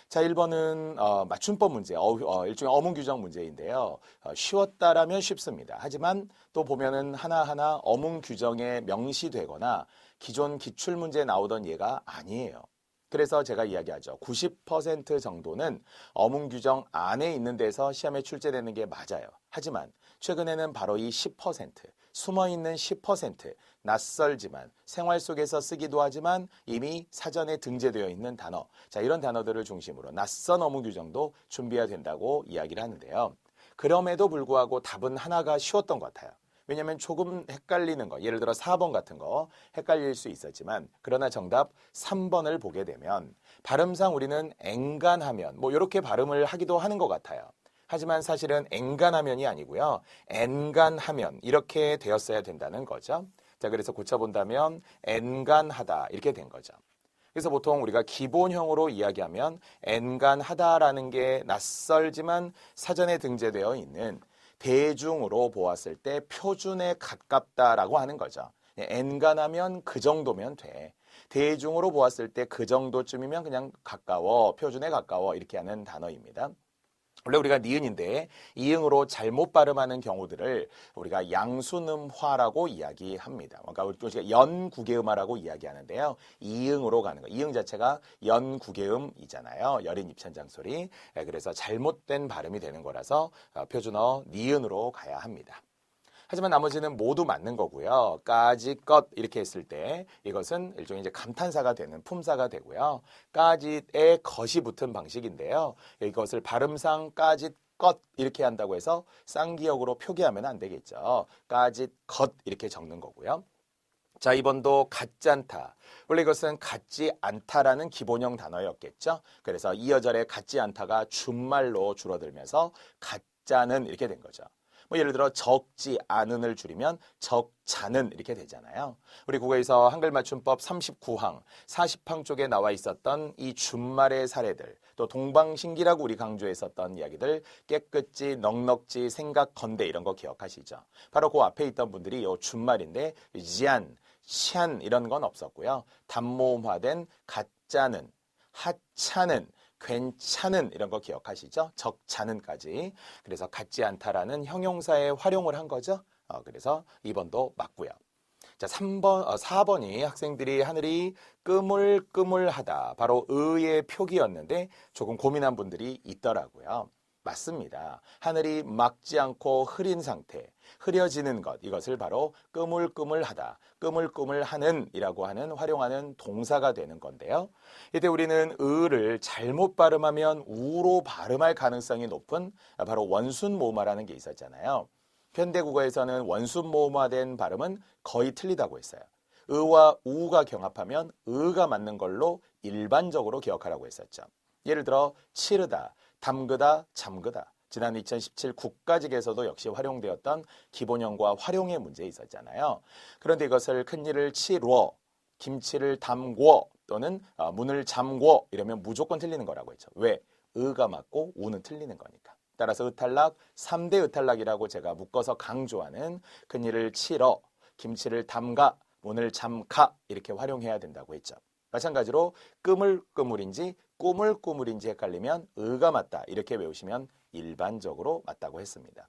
자, 1번은 맞춤법 문제, 일종의 어문 규정 문제인데요. 쉬웠다라면 쉽습니다. 하지만 또 보면은 하나하나 어문 규정에 명시되거나 기존 기출 문제에 나오던 예가 아니에요. 그래서 제가 이야기하죠. 90% 정도는 어문 규정 안에 있는 데서 시험에 출제되는 게 맞아요. 하지만 최근에는 바로 이 10%, 숨어있는 10%, 낯설지만 생활 속에서 쓰기도 하지만 이미 사전에 등재되어 있는 단어, 자, 이런 단어들을 중심으로 낯선 어문 규정도 준비해야 된다고 이야기를 하는데요. 그럼에도 불구하고 답은 하나가 쉬웠던 것 같아요. 왜냐하면 조금 헷갈리는 거, 예를 들어 4번 같은 거 헷갈릴 수 있었지만, 그러나 정답 3번을 보게 되면 발음상 우리는 앵간하면 뭐 이렇게 발음을 하기도 하는 것 같아요. 하지만 사실은 앵간하면이 아니고요. 앵간하면 이렇게 되었어야 된다는 거죠. 자, 그래서 고쳐본다면 앵간하다 이렇게 된 거죠. 그래서 보통 우리가 기본형으로 이야기하면 앵간하다라는 게 낯설지만 사전에 등재되어 있는 대중으로 보았을 때 표준에 가깝다라고 하는 거죠. 앵간하면 그 정도면 돼. 대중으로 보았을 때 그 정도쯤이면 그냥 가까워, 표준에 가까워 이렇게 하는 단어입니다. 원래 우리가 니은인데 이응으로 잘못 발음하는 경우들을 우리가 양순음화라고 이야기합니다. 그러니까 우리가 연구개음화라고 이야기하는데요. 이응으로 가는 거. 이응 자체가 연구개음이잖아요. 여린 입천장 소리. 그래서 잘못된 발음이 되는 거라서 표준어 니은으로 가야 합니다. 하지만 나머지는 모두 맞는 거고요. 까짓것 이렇게 했을 때 이것은 일종의 이제 감탄사가 되는 품사가 되고요. 까짓의 것이 붙은 방식인데요. 이것을 발음상 까짓것 이렇게 한다고 해서 쌍기역으로 표기하면 안 되겠죠. 까짓것 이렇게 적는 거고요. 자, 2번도 같지 않다. 원래 이것은 같지 않다라는 기본형 단어였겠죠. 그래서 이어절의 같지 않다가 준말로 줄어들면서 같자는 이렇게 된 거죠. 뭐 예를 들어 적지 않은을 줄이면 적자는 이렇게 되잖아요. 우리 국어에서 한글 맞춤법 39항, 40항 쪽에 나와 있었던 이 준말의 사례들, 또 동방신기라고 우리 강조했었던 이야기들, 깨끗지, 넉넉지, 생각, 건대 이런 거 기억하시죠? 바로 그 앞에 있던 분들이 이 준말인데 지안, 시안 이런 건 없었고요. 단모음화된 같자는, 하차는, 괜찮은 이런 거 기억하시죠? 적잖은까지. 그래서 같지 않다라는 형용사의 활용을 한 거죠. 그래서 2번도 맞고요. 자, 4번이 학생들이 하늘이 끄물끄물하다. 바로 의의 표기였는데 조금 고민한 분들이 있더라고요. 맞습니다. 하늘이 막지 않고 흐린 상태, 흐려지는 것, 이것을 바로 끄물끄물하다, 끄물끄물하는 이라고 하는 활용하는 동사가 되는 건데요. 이때 우리는 의를 잘못 발음하면 우로 발음할 가능성이 높은 바로 원순모음화라는 게 있었잖아요. 현대국어에서는 원순모음화된 발음은 거의 틀리다고 했어요. 의와 우가 경합하면 의가 맞는 걸로 일반적으로 기억하라고 했었죠. 예를 들어 치르다, 담그다, 잠그다. 지난 2017 국가직에서도 역시 활용되었던 기본형과 활용의 문제 있었잖아요. 그런데 이것을 큰일을 치루어, 김치를 담궈 또는 문을 잠궈 이러면 무조건 틀리는 거라고 했죠. 왜? 의가 맞고 우는 틀리는 거니까. 따라서 의탈락, 3대 의탈락이라고 제가 묶어서 강조하는 큰일을 치러, 김치를 담가, 문을 잠가 이렇게 활용해야 된다고 했죠. 마찬가지로 끄물끄물인지 꾸물꾸물인지 헷갈리면 의가 맞다 이렇게 외우시면 일반적으로 맞다고 했습니다.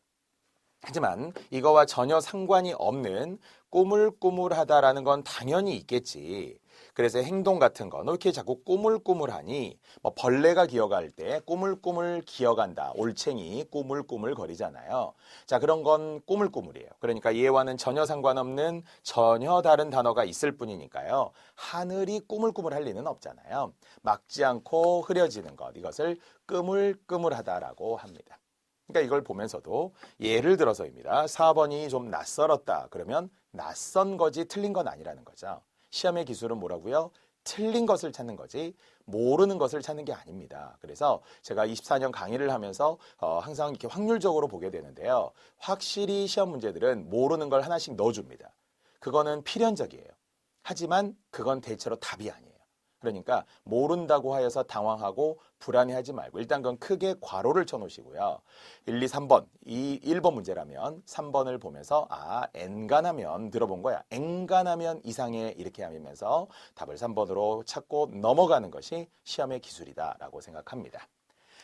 하지만 이거와 전혀 상관이 없는 꾸물꾸물하다라는 건 당연히 있겠지. 그래서 행동 같은 거, 너 이렇게 자꾸 꾸물꾸물하니 뭐 벌레가 기어갈 때 꾸물꾸물 기어간다. 올챙이 꾸물꾸물 거리잖아요. 자, 그런 건 꾸물꾸물이에요. 그러니까 얘와는 전혀 상관없는 전혀 다른 단어가 있을 뿐이니까요. 하늘이 꾸물꾸물할 리는 없잖아요. 막지 않고 흐려지는 것, 이것을 꾸물꾸물하다라고 합니다. 그러니까 이걸 보면서도 예를 들어서입니다. 4번이 좀 낯설었다. 그러면 낯선 거지 틀린 건 아니라는 거죠. 시험의 기술은 뭐라고요? 틀린 것을 찾는 거지 모르는 것을 찾는 게 아닙니다. 그래서 제가 24년 강의를 하면서 항상 이렇게 확률적으로 보게 되는데요. 확실히 시험 문제들은 모르는 걸 하나씩 넣어줍니다. 그거는 필연적이에요. 하지만 그건 대체로 답이 아니에요. 그러니까 모른다고 하여서 당황하고 불안해하지 말고 일단 그건 크게 괄호를 쳐놓으시고요. 1, 2, 3번, 1번 문제라면 3번을 보면서 엔간하면 들어본 거야. 엔간하면 이상해 이렇게 하면서 답을 3번으로 찾고 넘어가는 것이 시험의 기술이다라고 생각합니다.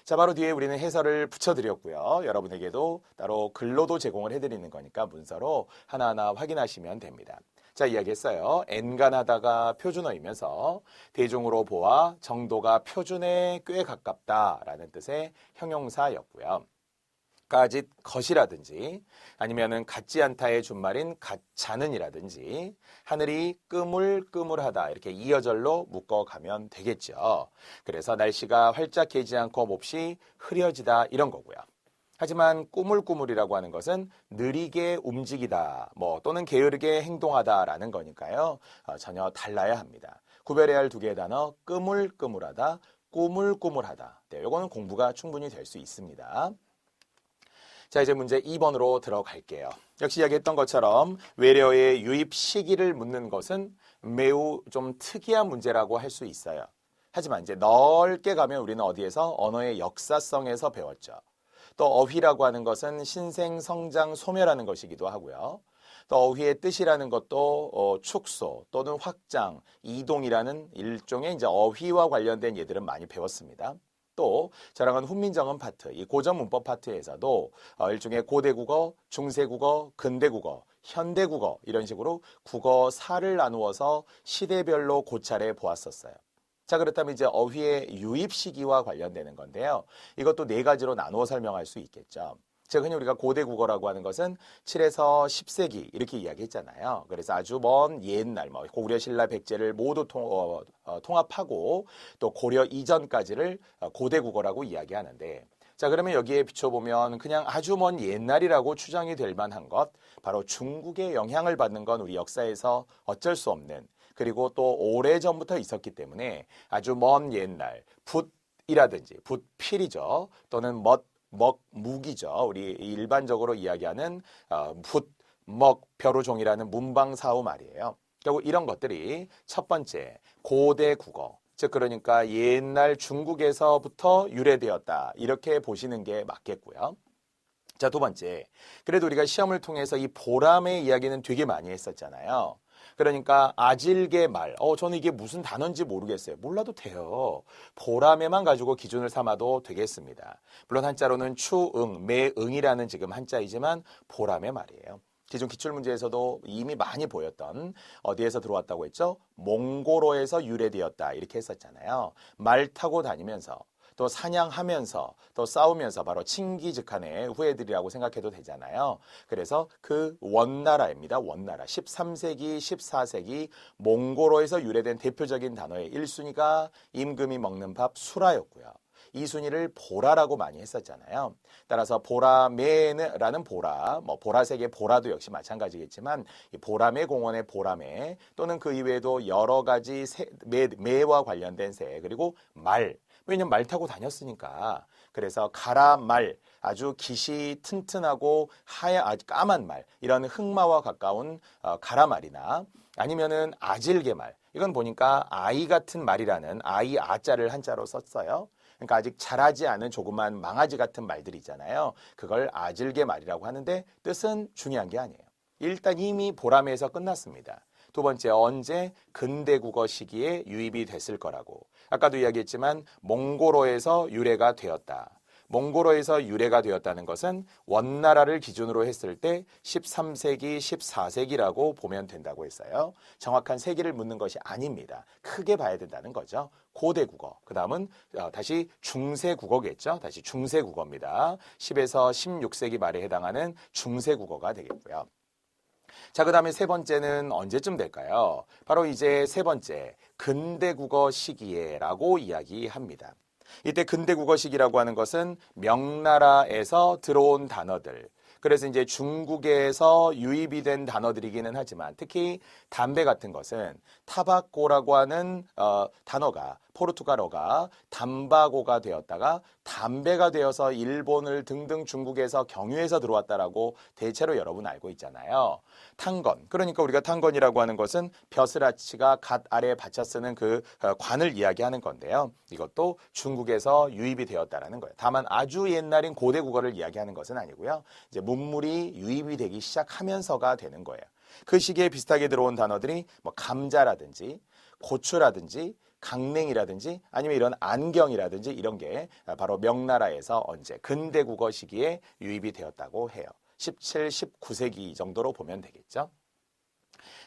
자, 바로 뒤에 우리는 해설을 붙여드렸고요. 여러분에게도 따로 글로도 제공을 해드리는 거니까 문서로 하나하나 확인하시면 됩니다. 자, 이야기했어요. 엔간하다가 표준어이면서 대중으로 보아 정도가 표준에 꽤 가깝다라는 뜻의 형용사였고요. 까짓 것이라든지 아니면은 같지 않다의 준말인 같지않은이라든지 하늘이 끄물끄물하다 이렇게 이어절로 묶어가면 되겠죠. 그래서 날씨가 활짝 개지 않고 몹시 흐려지다 이런 거고요. 하지만 꾸물꾸물이라고 하는 것은 느리게 움직이다 또는 게으르게 행동하다라는 거니까요. 전혀 달라야 합니다. 구별해야 할 두 개의 단어 끄물끄물하다, 꾸물꾸물하다. 네, 이거는 공부가 충분히 될 수 있습니다. 자, 이제 문제 2번으로 들어갈게요. 역시 이야기했던 것처럼 외래어의 유입 시기를 묻는 것은 매우 좀 특이한 문제라고 할 수 있어요. 하지만 이제 넓게 가면 우리는 어디에서 언어의 역사성에서 배웠죠. 또 어휘라고 하는 것은 신생, 성장, 소멸하는 것이기도 하고요. 또 어휘의 뜻이라는 것도 축소 또는 확장, 이동이라는 일종의 이제 어휘와 관련된 예들은 많이 배웠습니다. 또 저랑은 훈민정음 파트, 이 고전 문법 파트에서도 일종의 고대국어, 중세국어, 근대국어, 현대국어 이런 식으로 국어사를 나누어서 시대별로 고찰해 보았었어요. 자, 그렇다면 이제 어휘의 유입 시기와 관련되는 건데요. 이것도 네 가지로 나누어 설명할 수 있겠죠. 즉 흔히 우리가 고대 국어라고 하는 것은 7에서 10세기 이렇게 이야기했잖아요. 그래서 아주 먼 옛날 고구려 신라 백제를 모두 통합하고 또 고려 이전까지를 고대 국어라고 이야기하는데 자, 그러면 여기에 비춰보면 그냥 아주 먼 옛날이라고 추정이 될 만한 것 바로 중국의 영향을 받는 건 우리 역사에서 어쩔 수 없는 그리고 또 오래전부터 있었기 때문에 아주 먼 옛날 붓이라든지 붓필이죠. 또는 먹묵이죠. 우리 일반적으로 이야기하는 붓, 먹, 벼루종이라는 문방사후 말이에요. 결국 이런 것들이 첫 번째 고대 국어, 즉 그러니까 옛날 중국에서부터 유래되었다. 이렇게 보시는 게 맞겠고요. 자, 두 번째. 그래도 우리가 시험을 통해서 이 보람의 이야기는 되게 많이 했었잖아요. 그러니까 아질게 말, 저는 이게 무슨 단어인지 모르겠어요. 몰라도 돼요. 보람에만 가지고 기준을 삼아도 되겠습니다. 물론 한자로는 추응, 매응이라는 지금 한자이지만 보람의 말이에요. 기존 기출문제에서도 이미 많이 보였던 어디에서 들어왔다고 했죠? 몽고로에서 유래되었다 이렇게 했었잖아요. 말 타고 다니면서 또 사냥하면서 또 싸우면서 바로 칭기즈칸의 후예들이라고 생각해도 되잖아요. 그래서 그 원나라입니다. 원나라. 13세기, 14세기 몽고로에서 유래된 대표적인 단어의 1순위가 임금이 먹는 밥 수라였고요. 2순위를 보라라고 많이 했었잖아요. 따라서 보라매라는 보라, 보라색의 보라도 역시 마찬가지겠지만 이 보라매 공원의 보라매 또는 그 이외에도 여러 가지 매와 관련된 새 그리고 말 왜냐면 말 타고 다녔으니까. 그래서 가라말, 아주 깃이 튼튼하고 아주 까만 말, 이런 흑마와 가까운 가라말이나 아니면은 아질게말. 이건 보니까 아이 같은 말이라는 아이 아자를 한자로 썼어요. 그러니까 아직 자라지 않은 조그만 망아지 같은 말들이 있잖아요. 그걸 아질게말이라고 하는데 뜻은 중요한 게 아니에요. 일단 이미 보라매에서 끝났습니다. 두 번째, 언제 근대국어 시기에 유입이 됐을 거라고. 아까도 이야기했지만 몽고로에서 유래가 되었다. 몽고로에서 유래가 되었다는 것은 원나라를 기준으로 했을 때 13세기, 14세기라고 보면 된다고 했어요. 정확한 세기를 묻는 것이 아닙니다. 크게 봐야 된다는 거죠. 고대국어, 그 다음은 다시 중세국어겠죠. 다시 중세국어입니다. 10에서 16세기 말에 해당하는 중세국어가 되겠고요. 자, 그 다음에 세 번째는 언제쯤 될까요? 바로 이제 세 번째, 근대국어 시기에라고 이야기합니다. 이때 근대국어 시기라고 하는 것은 명나라에서 들어온 단어들, 그래서 이제 중국에서 유입이 된 단어들이기는 하지만 특히 담배 같은 것은 타바코라고 하는 단어가 포르투갈어가 담바고가 되었다가 담배가 되어서 일본을 등등 중국에서 경유해서 들어왔다라고 대체로 여러분 알고 있잖아요. 탄건, 그러니까 우리가 탄건이라고 하는 것은 벼슬아치가 갓 아래에 받쳐 쓰는 그 관을 이야기하는 건데요. 이것도 중국에서 유입이 되었다라는 거예요. 다만 아주 옛날인 고대 국어를 이야기하는 것은 아니고요. 이제 문물이 유입이 되기 시작하면서가 되는 거예요. 그 시기에 비슷하게 들어온 단어들이 뭐 감자라든지 고추라든지 강냉이라든지 아니면 이런 안경이라든지 이런 게 바로 명나라에서 언제 근대 국어 시기에 유입이 되었다고 해요. 17, 19세기 정도로 보면 되겠죠.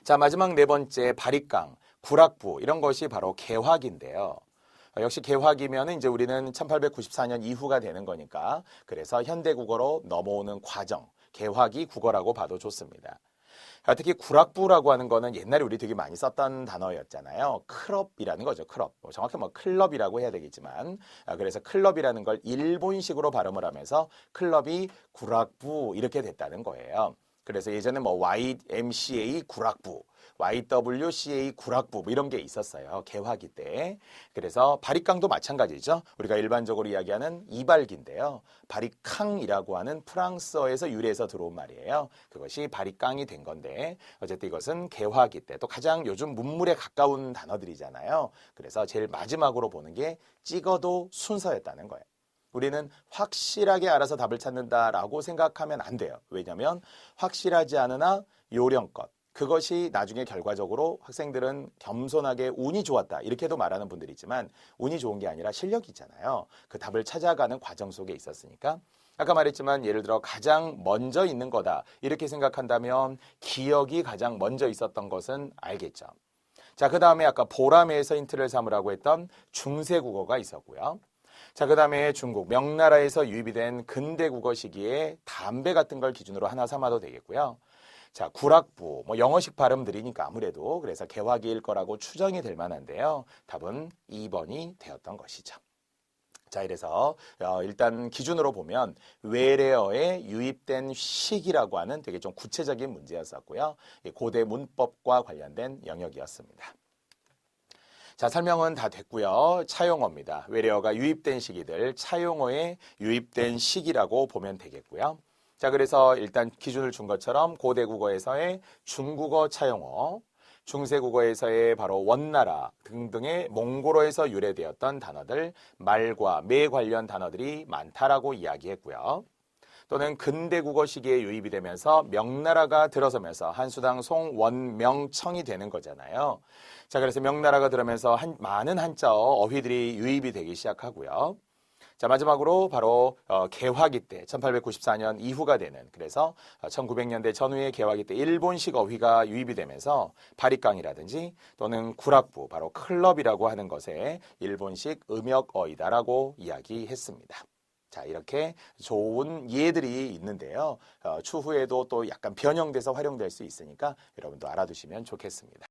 자, 마지막 네 번째 바리깡, 구락부 이런 것이 바로 개화기인데요. 역시 개화기면은 이제 우리는 1894년 이후가 되는 거니까 그래서 현대 국어로 넘어오는 과정, 개화기 국어라고 봐도 좋습니다. 특히 구락부라고 하는 거는 옛날에 우리 되게 많이 썼던 단어였잖아요. 클럽이라는 거죠. 클럽. 정확히 뭐 클럽이라고 해야 되겠지만 그래서 클럽이라는 걸 일본식으로 발음을 하면서 클럽이 구락부 이렇게 됐다는 거예요. 그래서 예전에 뭐 YMCA 구락부, YWCA 구락부 뭐 이런 게 있었어요. 개화기 때. 그래서 바리깡도 마찬가지죠. 우리가 일반적으로 이야기하는 이발기인데요. 바리캉이라고 하는 프랑스어에서 유래해서 들어온 말이에요. 그것이 바리깡이 된 건데 어쨌든 이것은 개화기 때 또 가장 요즘 문물에 가까운 단어들이잖아요. 그래서 제일 마지막으로 보는 게 찍어도 순서였다는 거예요. 우리는 확실하게 알아서 답을 찾는다라고 생각하면 안 돼요. 왜냐하면 확실하지 않으나 요령껏 그것이 나중에 결과적으로 학생들은 겸손하게 운이 좋았다 이렇게도 말하는 분들이 있지만 운이 좋은 게 아니라 실력이 있잖아요. 그 답을 찾아가는 과정 속에 있었으니까 아까 말했지만 예를 들어 가장 먼저 있는 거다 이렇게 생각한다면 기억이 가장 먼저 있었던 것은 알겠죠. 자, 그 다음에 아까 보람에서 힌트를 삼으라고 했던 중세국어가 있었고요. 자, 그 다음에 중국, 명나라에서 유입이 된 근대 국어 시기에 담배 같은 걸 기준으로 하나 삼아도 되겠고요. 자, 구락부, 뭐 영어식 발음들이니까 아무래도 그래서 개화기일 거라고 추정이 될 만한데요. 답은 2번이 되었던 것이죠. 자, 이래서 일단 기준으로 보면 외래어에 유입된 시기라고 하는 되게 좀 구체적인 문제였었고요. 고대 문법과 관련된 영역이었습니다. 자, 설명은 다 됐고요. 차용어입니다. 외래어가 유입된 시기들, 차용어에 유입된 시기라고 보면 되겠고요. 자, 그래서 일단 기준을 준 것처럼 고대 국어에서의 중국어 차용어, 중세 국어에서의 바로 원나라 등등의 몽골어에서 유래되었던 단어들, 말과 매 관련 단어들이 많다라고 이야기했고요. 또는 근대 국어 시기에 유입이 되면서 명나라가 들어서면서 한수당 송원명청이 되는 거잖아요. 자, 그래서 명나라가 들어오면서 많은 한자어 어휘들이 유입이 되기 시작하고요. 자, 마지막으로 바로 개화기 때 1894년 이후가 되는 그래서 1900년대 전후의 개화기 때 일본식 어휘가 유입이 되면서 바리깡이라든지 또는 구락부 바로 클럽이라고 하는 것에 일본식 음역어이다라고 이야기했습니다. 자, 이렇게 좋은 예들이 있는데요. 추후에도 또 약간 변형돼서 활용될 수 있으니까 여러분도 알아두시면 좋겠습니다.